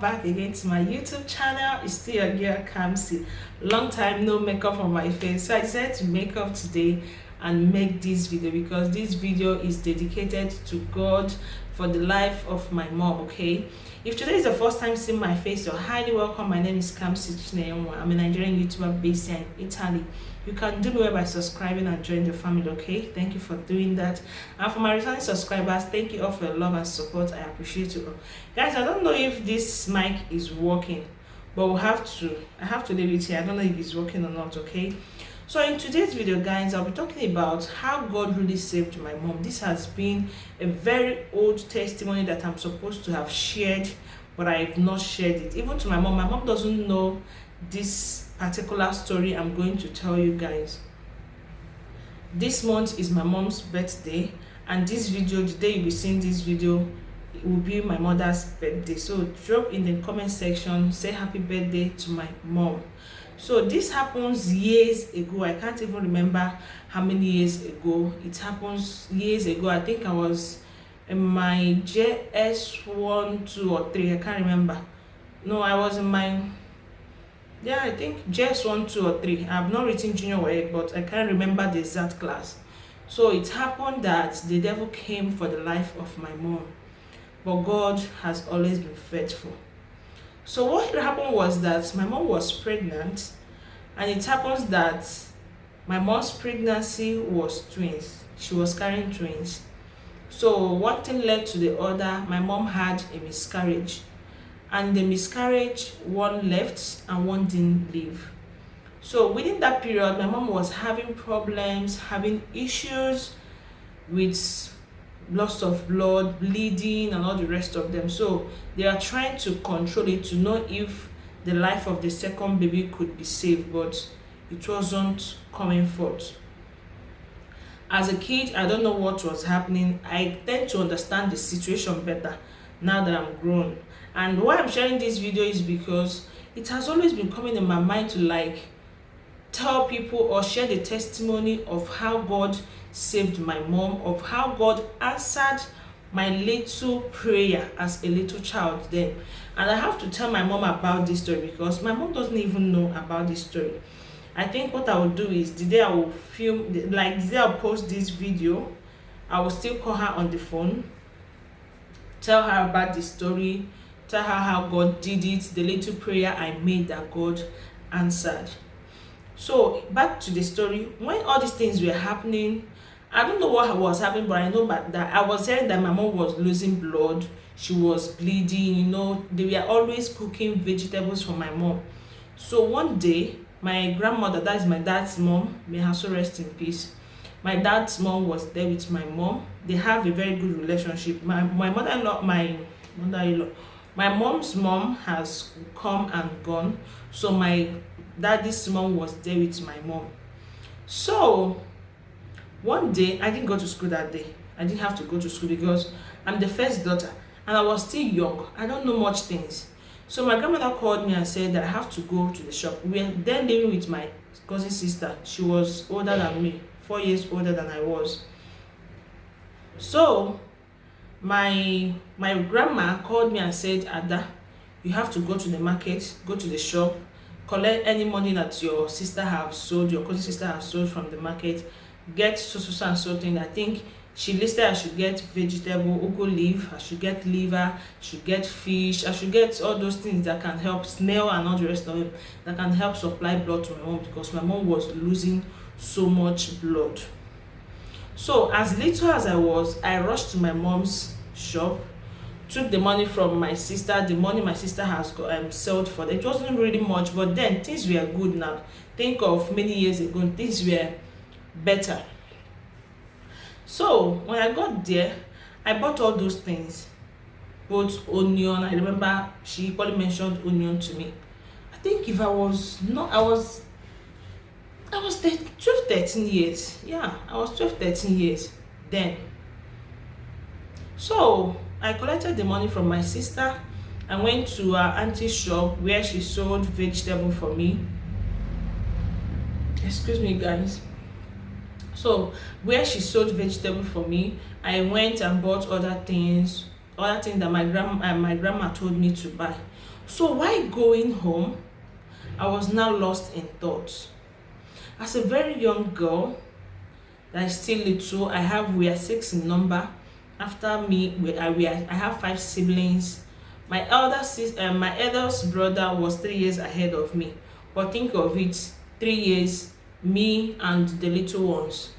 welcome back again to my YouTube channel. It's still your girl Kamsi. Long time no makeup on my face, so I decided to make up today and make this video because this video is dedicated to God for the life of my mom. Okay, if today is the first time seeing my face, you're highly welcome. My name is KAMSY'S. I'm a Nigerian YouTuber based here in Italy. You can do well by subscribing and join the family. Okay, thank you for doing that. And for my returning subscribers, thank you all for your love and support. I appreciate you all. Guys, I don't know if this mic is working, but I have to leave it here. I don't know if it's working or not. Okay, so in today's video, guys, I'll be talking about how God really saved my mom. This has been a very old testimony that I'm supposed to have shared, but I have not shared it even to my mom. My mom doesn't know this particular story I'm going to tell you guys. This month is my mom's birthday, and this video, the day you'll be seeing this video, it will be my mother's birthday. So drop in the comment section, say happy birthday to my mom. So this happens years ago. I can't even remember how many years ago. It happens years ago. I think I was in my JS1, 2 or 3. I can't remember. No, I was in my, yeah, I think JS1, 2 or 3. I've not written junior work, but I can't remember the exact class. So it happened that the devil came for the life of my mom, but God has always been faithful. So what happened was that my mom was pregnant, and it happens that my mom's pregnancy was twins. She was carrying twins. So one thing led to the other. My mom had a miscarriage, and the miscarriage, one left and one didn't live. So within that period, my mom was having problems, having issues with loss of blood, bleeding, and all the rest of them. So they are trying to control it to know if the life of the second baby could be saved, but it wasn't coming forth. As a kid, I don't know what was happening. I tend to understand the situation better now that I'm grown. And why I'm sharing this video is because it has always been coming in my mind to tell people or share the testimony of how God saved my mom, of how God answered my little prayer as a little child then. And I have to tell my mom about this story because my mom doesn't even know about this story. I think what I will do is the day I will film, the day I'll post this video, I will still call her on the phone, tell her about the story, tell her how God did it, the little prayer I made that God answered. So back to the story. When all these things were happening, I don't know what was happening, but I know that I was hearing that my mom was losing blood. She was bleeding, they were always cooking vegetables for my mom. So one day, my grandmother, that is my dad's mom, may her soul rest in peace. My dad's mom was there with my mom. They have a very good relationship. My mother-in-law, my mom's mom has come and gone. So my daddy's mom was there with my mom. So one day, I didn't go to school that day. I didn't have to go to school because I'm the first daughter and I was still young. I don't know much things. So my grandmother called me and said that I have to go to the shop. We were then living with my cousin sister. She was older than me, 4 years older than I was. So my grandma called me and said, Ada, you have to go to the market, go to the shop, collect any money that your sister has sold, your cousin sister has sold from the market, get so and so thing. I think she listed I should get vegetable, ugu leaf, I should get liver, I should get fish, I should get all those things that can help, snail and all the rest of it, that can help supply blood to my mom because my mom was losing so much blood. So as little as I was, I rushed to my mom's shop, took the money from my sister, the money my sister has sold for them. It wasn't really much, but then things were good now. Think of many years ago, things were better. So when I got there, I bought all those things, both onion. I remember she equally mentioned onion to me. I think if I was 12, 13 years. Yeah, I was 12, 13 years then. So I collected the money from my sister and went to her auntie's shop where she sold vegetable for me. Excuse me, guys. So where she sold vegetable for me, I went and bought other things, other thing that my grandma told me to buy. So while going home, I was now lost in thoughts. As a very young girl that is still little, we are six in number. After me, I have five siblings. My eldest brother was 3 years ahead of me. But think of it, 3 years, me and the little ones.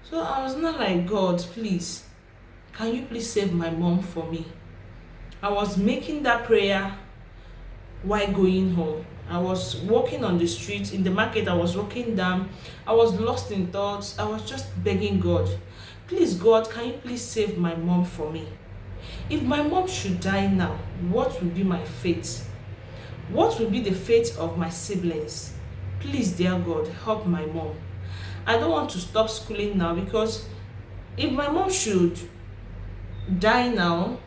So I was not like, God, please, can you please save my mom for me? I was making that prayer while going home. I was walking on the street, in the market, I was walking down. I was lost in thoughts. I was just begging God, please, God, can you please save my mom for me? If my mom should die now, what will be my fate? What will be the fate of my siblings? Please, dear God, help my mom. I don't want to stop schooling now, because if my mom should die now,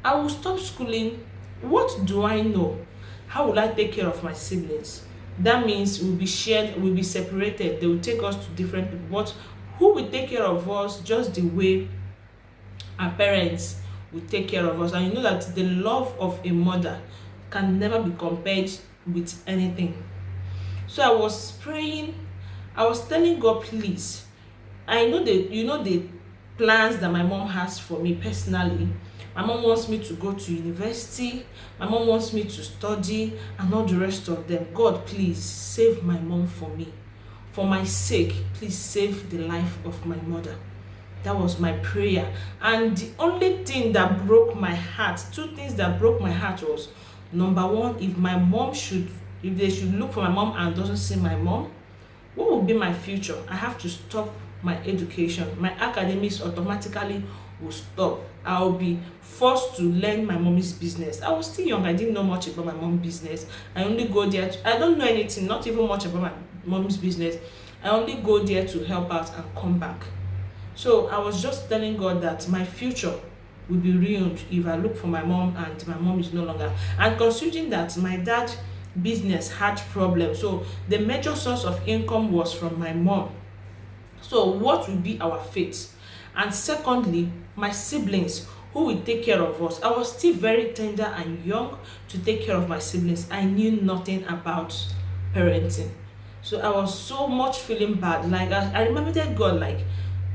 I will stop schooling. What do I know? How will I take care of my siblings? That means we'll be shared, we'll be separated. They will take us to different people. But who will take care of us just the way our parents will take care of us? And you know that the love of a mother can never be compared with anything. So I was praying. I was telling God, please, I know the plans that my mom has for me personally. My mom wants me to go to university. My mom wants me to study and all the rest of them. God, please save my mom for me. For my sake, please save the life of my mother. That was my prayer. And the only thing that broke my heart, two things that broke my heart was, number one, if they should look for my mom and doesn't see my mom, what will be my future? I have to stop my education. My academics automatically will stop. I'll be forced to learn my mommy's business. I was still young. I didn't know much about my mom's business. I only go there I don't know anything, not even much about my mommy's business. I only go there to help out and come back. So I was just telling God that my future will be ruined if I look for my mom and my mom is no longer. And considering that my dad business had problems, so the major source of income was from my mom. So what will be our fate? And secondly, my siblings, who will take care of us? I was still very tender and young to take care of my siblings. I knew nothing about parenting. So I was so much feeling bad. Like I remembered God, like,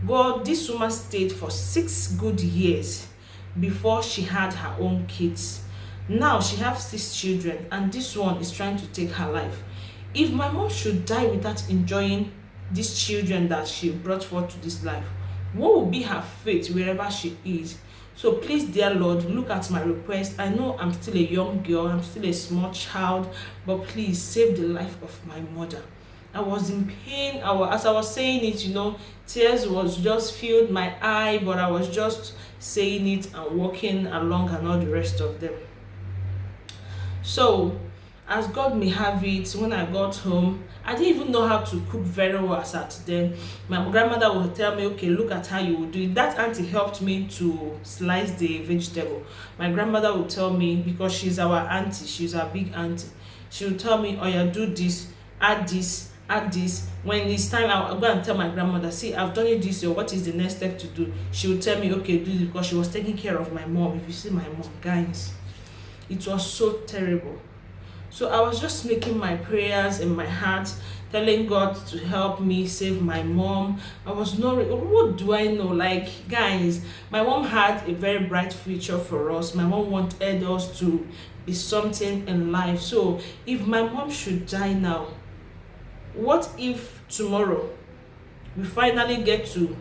God, this woman stayed for 6 good years before she had her own kids. Now she has 6 children, and this one is trying to take her life. If my mom should die without enjoying these children that she brought forth to this life, what will be her fate wherever she is? So please, dear Lord, look at my request. I know I'm still a young girl, I'm still a small child, but please save the life of my mother. I was in pain. As I was saying it, tears was just filled my eye, but I was just saying it and walking along and all the rest of them. So, as God may have it, when I got home, I didn't even know how to cook very well as at then. My grandmother would tell me, okay, look at how you would do it. That auntie helped me to slice the vegetable. My grandmother would tell me, because she's our auntie, she's our big auntie, she would tell me, oh yeah, do this, add this, add this. When it's time, I'll go and tell my grandmother, see, I've done it this year, what is the next step to do? She would tell me, okay, do this, because she was taking care of my mom. If you see my mom, guys, it was so terrible. So I was just making my prayers in my heart, telling God to help me save my mom. I was not, what do I know? Like, guys, my mom had a very bright future for us. My mom wanted us to be something in life. So if my mom should die now, what if tomorrow we finally get to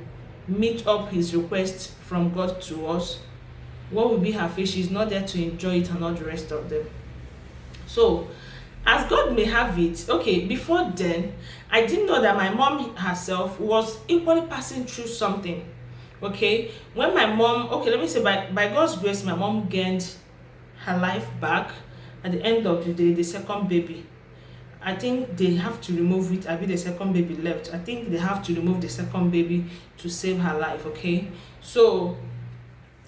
meet up his request from God to us? What will be her fate? She's not there to enjoy it and all the rest of them. So, as God may have it, okay, before then, I didn't know that my mom herself was equally passing through something. Okay, when my mom, okay, let me say, by God's grace, my mom gained her life back. At the end of the day, the second baby, I think they have to remove it. I be the second baby left. I think they have to remove the second baby to save her life. Okay, so.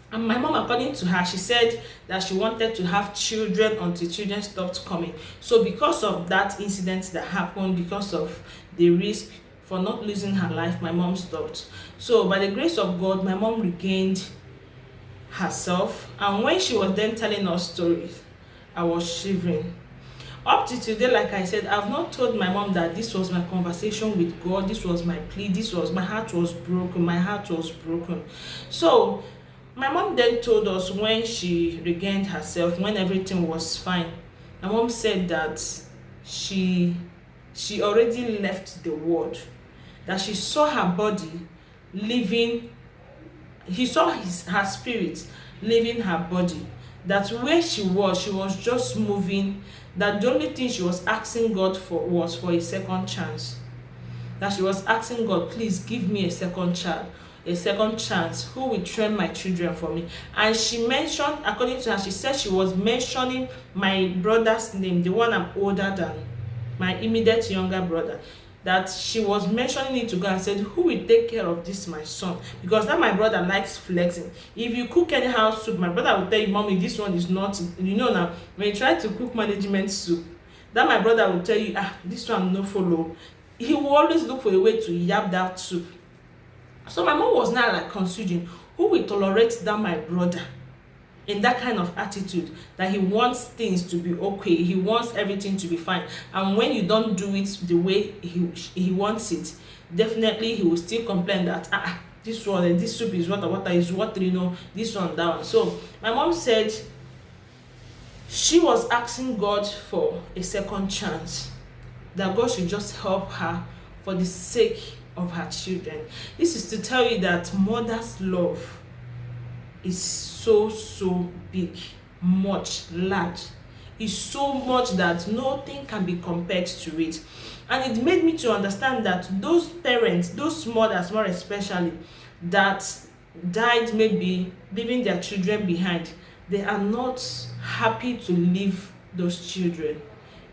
And my mom, according to her, she said that she wanted to have children until children stopped coming. So because of that incident that happened, because of the risk for not losing her life, my mom stopped. So by the grace of God, my mom regained herself, and when she was then telling us stories, I was shivering. Up to today, like I said, I've not told my mom that this was my conversation with God, this was my plea, this was my heart was broken, my heart was broken. So my mom then told us when she regained herself, when everything was fine. My mom said that she already left the world, that she saw her body leaving, he saw her spirit leaving her body, that where she was just moving, that the only thing she was asking God for was for a second chance. That she was asking God, please give me a second child, a second chance, who will train my children for me. And she mentioned, according to her, she said she was mentioning my brother's name, the one I'm older than, my immediate younger brother, that she was mentioning it to God and said, who will take care of this my son? Because that my brother likes flexing. If you cook anyhow soup, my brother will tell you, mommy, this one is not, now when you try to cook management soup, that my brother will tell you, this one no follow. He will always look for a way to yab that soup. So my mom was now like considering, who will tolerate that my brother in that kind of attitude, that he wants things to be okay, he wants everything to be fine, and when you don't do it the way he wants it, definitely he will still complain that this soup is water is water, this one, that one. So my mom said she was asking God for a second chance, that God should just help her for the sake of her children. This is to tell you that mother's love is so big, much large. It's so much that nothing can be compared to it. And it made me to understand that those parents, those mothers more especially, that died maybe leaving their children behind, they are not happy to leave those children.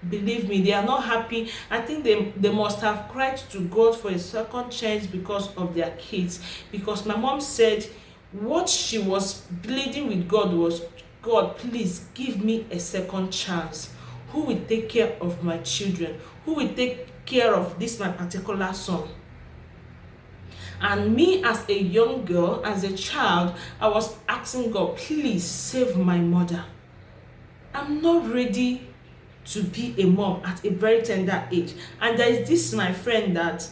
Believe me, they are not happy. I think they must have cried to God for a second chance because of their kids. Because my mom said what she was pleading with God was, God, please give me a second chance. Who will take care of my children? Who will take care of this my particular son? And me as a young girl, as a child, I was asking God, please save my mother. I'm not ready to be a mom at a very tender age. And there is this my friend that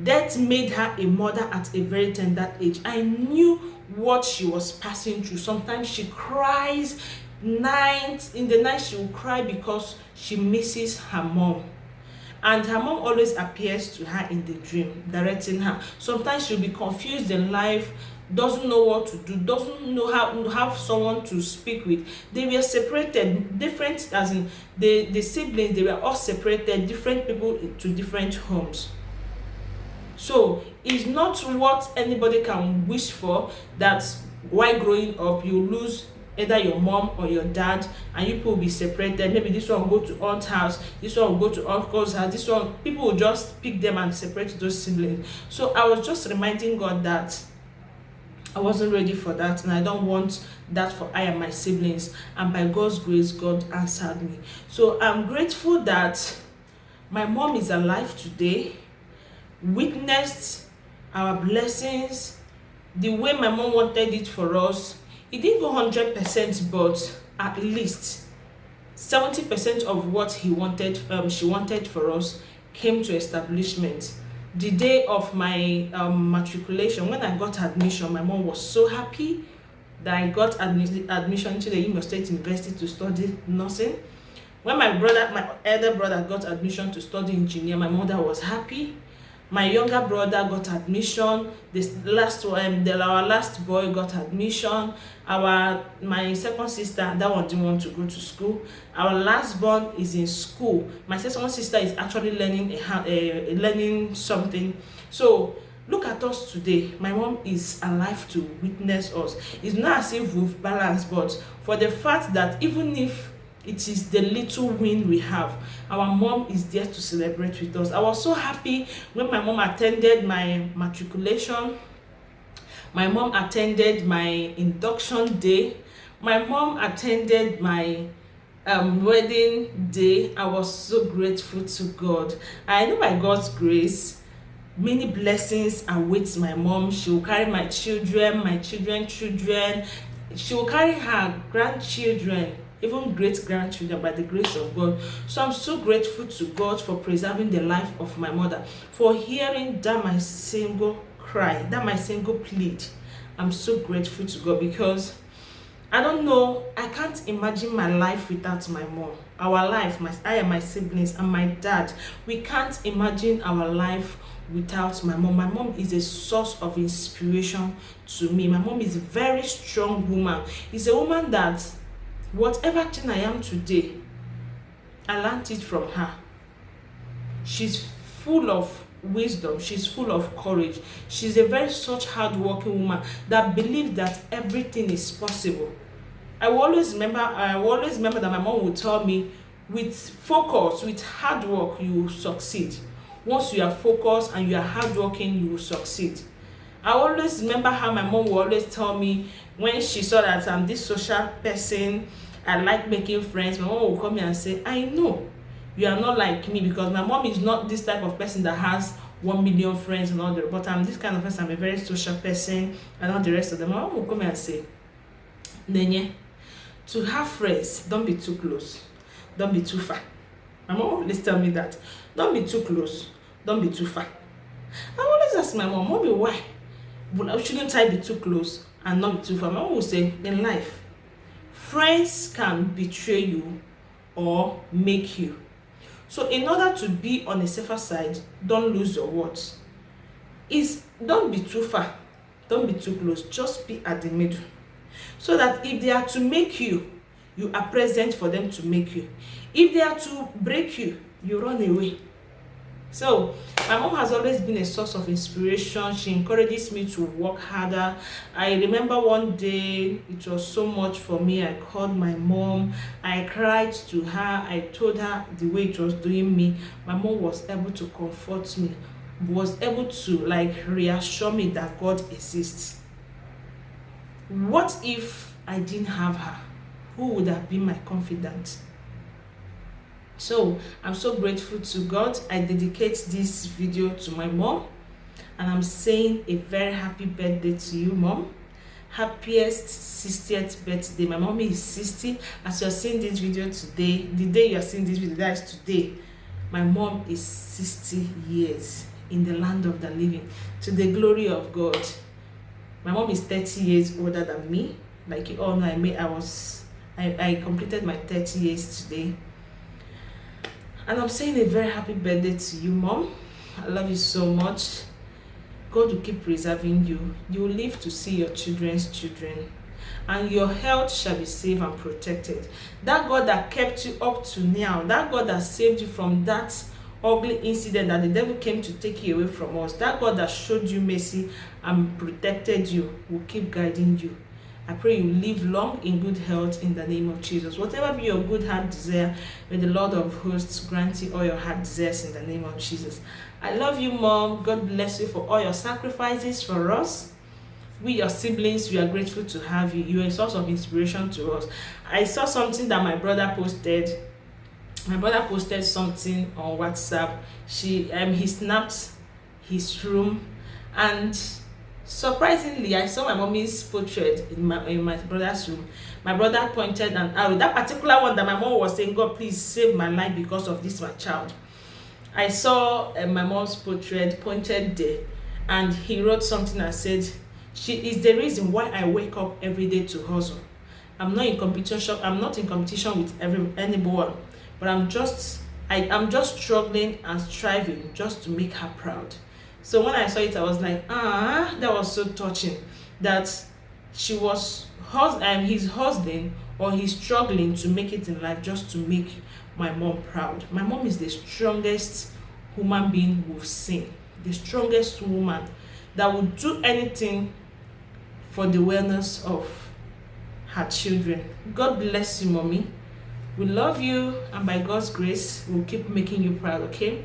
death made her a mother at a very tender age. I knew what she was passing through. Sometimes she cries in the night she will cry because she misses her mom. And her mom always appears to her in the dream, directing her. Sometimes she'll be confused in life, doesn't know what to do, doesn't know how to have someone to speak with. They were separated, different, as in the siblings, they were all separated, different people to different homes. So it's not what anybody can wish for, that while growing up you lose either your mom or your dad and you people will be separated. Maybe this one will go to aunt's house, this one will go to uncle's house, this one, people will just pick them and separate those siblings. So I was just reminding God that I wasn't ready for that, and I don't want that for I and my siblings. And by God's grace, God answered me. So I'm grateful that my mom is alive today, witnessed our blessings the way my mom wanted it for us. It didn't go 100%, but at least 70% of what she wanted for us came to establishment. The day of my matriculation, when I got admission, my mom was so happy that I got admission to the Imo State University to study nursing. When my elder brother got admission to study engineer, my mother was happy. My younger brother got admission. Our last boy got admission. My second sister, that one didn't want to go to school. Our last born is in school. My second sister is actually learning something. So look at us today. My mom is alive to witness us. It's not as if we've balanced, but for the fact that even if it is the little win we have, our mom is there to celebrate with us. I was so happy when my mom attended my matriculation. My mom attended my induction day. My mom attended my wedding day. I was so grateful to God. I know by God's grace, many blessings await my mom. She will carry my children, children. she will carry her grandchildren, even great-grandchildren, by the grace of God. So I'm so grateful to God for preserving the life of my mother, for hearing that my single cry, that my single plead. I'm so grateful to God, because I don't know, I can't imagine my life without my mom. Our life, I and my siblings and my dad, we can't imagine our life without my mom. My mom is a source of inspiration to me. My mom is a very strong woman. It's a woman that whatever thing I am today, I learned it from her. She's full of wisdom, she's full of courage. She's a very such hardworking woman that believes that everything is possible. I will always remember that my mom would tell me, with focus, with hard work, you will succeed. Once you are focused and you are hardworking, you will succeed. I always remember how my mom would always tell me, when she saw that I'm this social person, I like making friends, my mom would come here and say, I know you are not like me, because my mom is not this type of person that has 1 million friends and all that, but I'm this kind of person. I'm a very social person and all the rest of them. My mom will come here and say, Nenye, to have friends, don't be too close, don't be too far. My mom always tell me that, don't be too close, don't be too far. I always ask my mom, Mommy, why shouldn't I be too close and not be too far? My mom will say, in life, friends can betray you or make you. So in order to be on a safer side, don't lose your words. Don't be too far, don't be too close, just be at the middle. So that if they are to make you, you are present for them to make you. If they are to break you, you run away. So my mom has always been a source of inspiration. She encourages me to work harder. I remember one day, it was so much for me. I called my mom, I cried to her, I told her the way it was doing me. My mom was able to comfort me, was able to reassure me that God exists. What if I didn't have her? Who would have been my confidant? So I'm so grateful to God. I dedicate this video to my mom, and I'm saying a very happy birthday to you, Mom. Happiest 60th birthday. My mom is 60. As you're seeing this video today, the day you're seeing this video, that is today, my mom is 60 years in the land of the living, to the glory of God. My mom is 30 years older than me. Like you all know, I completed my 30 years today. And I'm saying a very happy birthday to you, Mom. I love you so much. God will keep preserving you. You will live to see your children's children, and your health shall be safe and protected. That God that kept you up to now, that God that saved you from that ugly incident that the devil came to take you away from us, that God that showed you mercy and protected you, will keep guiding you. I pray you live long in good health in the name of Jesus. Whatever be your good heart desire, may the Lord of hosts grant you all your heart desires in the name of Jesus. I love you, Mom. God bless you for all your sacrifices for us. We, your siblings, we are grateful to have you. You are a source of inspiration to us. I saw something that my brother posted. My brother posted something on WhatsApp. He snapped his room, and surprisingly, I saw my mommy's portrait in my brother's room. My brother pointed an arrow. That particular one that my mom was saying, God, please save my life because of this, my child. I saw my mom's portrait pointed there, and he wrote something and said, she is the reason why I wake up every day to hustle. I'm not in competition. I'm not in competition with anyone, but I'm just struggling and striving just to make her proud. So when I saw it, I was like, that was so touching, that she was he's hustling, or he's struggling to make it in life just to make my mom proud. My mom is the strongest human being we've seen, the strongest woman that would do anything for the wellness of her children. God bless you, Mommy. We love you, and by God's grace, we'll keep making you proud, okay?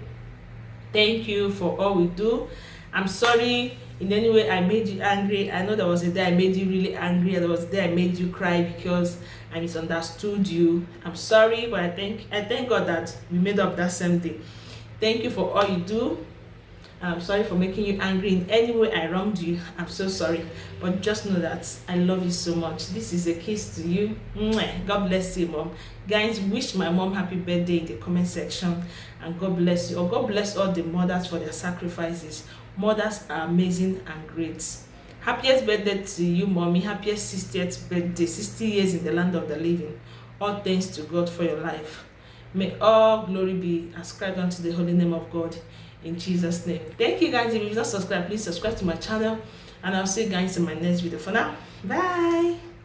Thank you for all we do. I'm sorry in any way I made you angry. I know there was a day I made you really angry, and there was a day I made you cry because I misunderstood you. I'm sorry, but I thank God that we made up that same day. Thank you for all you do. I'm sorry for making you angry in any way I wronged you. I'm so sorry. But just know that I love you so much. This is a kiss to you. Mwah. God bless you, Mom. Guys, wish my mom happy birthday in the comment section. And God bless you. Or God bless all the mothers for their sacrifices. Mothers are amazing and great. Happiest birthday to you, Mommy. Happiest 60th birthday. 60 years in the land of the living. All thanks to God for your life. May all glory be ascribed unto the holy name of God. In Jesus' name. Thank you guys. If you've not subscribed, please subscribe to my channel. And I'll see you guys in my next video. For now, bye.